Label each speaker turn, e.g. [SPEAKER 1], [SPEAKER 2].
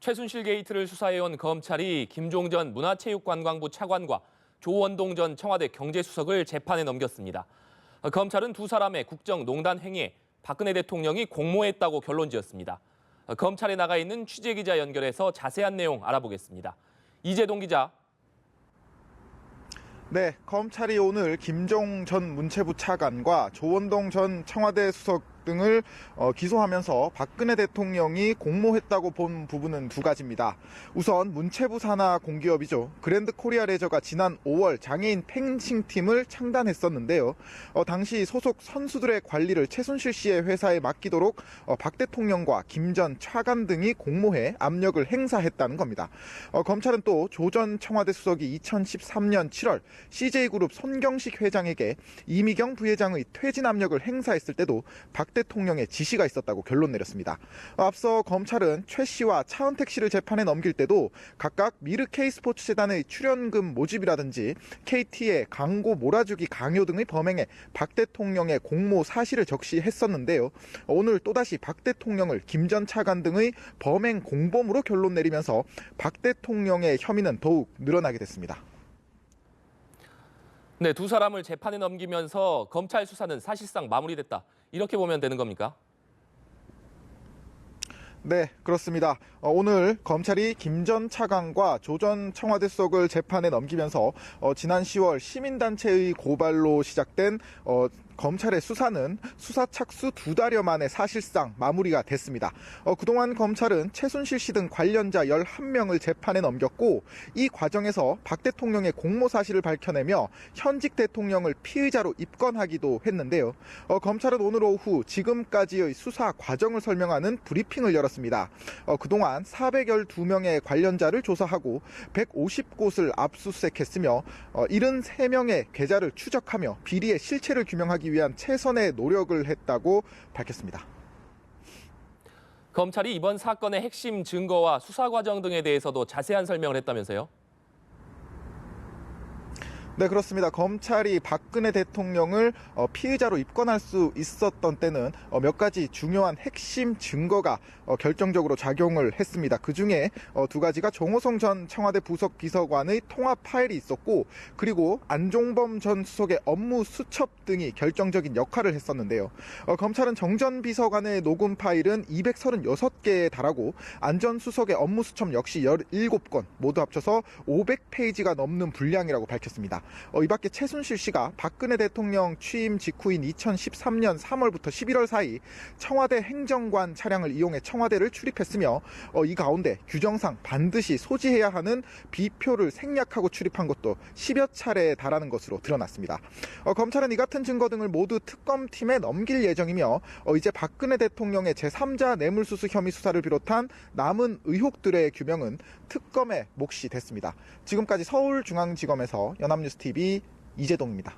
[SPEAKER 1] 최순실 게이트를 수사해온 검찰이 김종전 문화체육관광부 차관과 조원동 전 청와대 경제수석을 재판에 넘겼습니다. 검찰은 두 사람의 국정농단 행위에 박근혜 대통령이 공모했다고 결론지었습니다. 검찰에 나가 있는 취재기자 연결해서 자세한 내용 알아보겠습니다. 이재동 기자.
[SPEAKER 2] 네, 검찰이 오늘 김종 전 문체부 차관과 조원동 전 청와대 수석 등을 기소하면서 박근혜 대통령이 공모했다고 본 부분은 두 가지입니다. 우선 문체부 산하 공기업이죠. 그랜드 코리아 레저가 지난 5월 장애인 펜싱팀을 창단했었는데요. 당시 소속 선수들의 관리를 최순실 씨의 회사에 맡기도록 박 대통령과 김 전 차관 등이 공모해 압력을 행사했다는 겁니다. 검찰은 또 조 전 청와대 수석이 2013년 7월 CJ그룹 손경식 회장에게 이미경 부회장의 퇴진 압력을 행사했을 때도 박 대통령의 지시가 있었다고 결론 내렸습니다. 앞서 검찰은 최 씨와 차은택 씨를 재판에 넘길 때도 각각 미르 K스포츠 재단의 출연금 모집이라든지 KT의 광고 몰아주기 강요 등의 범행에 박 대통령의 공모 사실을 적시했었는데요. 오늘 또다시 박 대통령을 김 전 차관 등의 범행 공범으로 결론 내리면서 박 대통령의 혐의는 더욱 늘어나게 됐습니다.
[SPEAKER 1] 네, 두 사람을 재판에 넘기면서 검찰 수사는 사실상 마무리됐다. 이렇게 보면 되는 겁니까?
[SPEAKER 2] 네, 그렇습니다. 오늘 검찰이 김 전 차관과 조 전 청와대 수석을 재판에 넘기면서 지난 10월 시민단체의 고발로 시작된 검찰의 수사는 수사 착수 2달여 만에 사실상 마무리가 됐습니다. 그동안 검찰은 최순실 씨 등 관련자 11명을 재판에 넘겼고 이 과정에서 박 대통령의 공모 사실을 밝혀내며 현직 대통령을 피의자로 입건하기도 했는데요. 검찰은 오늘 오후 지금까지의 수사 과정을 설명하는 브리핑을 열었습니다. 그동안 412명의 관련자를 조사하고 150곳을 압수수색했으며 73명의 계좌를 추적하며 비리의 실체를 규명하기 위한 최선의 노력을 했다고 밝혔습니다.
[SPEAKER 1] 검찰이 이번 사건의 핵심 증거와 수사 과정 등에 대해서도 자세한 설명을 했다면서요?
[SPEAKER 2] 네, 그렇습니다. 검찰이 박근혜 대통령을 피의자로 입건할 수 있었던 때는 몇 가지 중요한 핵심 증거가 결정적으로 작용을 했습니다. 그중에 두 가지가 정호성 전 청와대 부속 비서관의 통화 파일이 있었고, 그리고 안종범 전 수석의 업무 수첩 등이 결정적인 역할을 했었는데요. 검찰은 정 전 비서관의 녹음 파일은 236개에 달하고 안 전 수석의 업무 수첩 역시 17건, 모두 합쳐서 500페이지가 넘는 분량이라고 밝혔습니다. 이 밖에 최순실 씨가 박근혜 대통령 취임 직후인 2013년 3월부터 11월 사이 청와대 행정관 차량을 이용해 청와대를 출입했으며 이 가운데 규정상 반드시 소지해야 하는 비표를 생략하고 출입한 것도 10여 차례에 달하는 것으로 드러났습니다. 검찰은 이 같은 증거 등을 모두 특검팀에 넘길 예정이며 이제 박근혜 대통령의 제3자 뇌물수수 혐의 수사를 비롯한 남은 의혹들의 규명은 특검의 몫이 됐습니다. 지금까지 서울중앙지검에서 연합뉴스 TV 이재동입니다.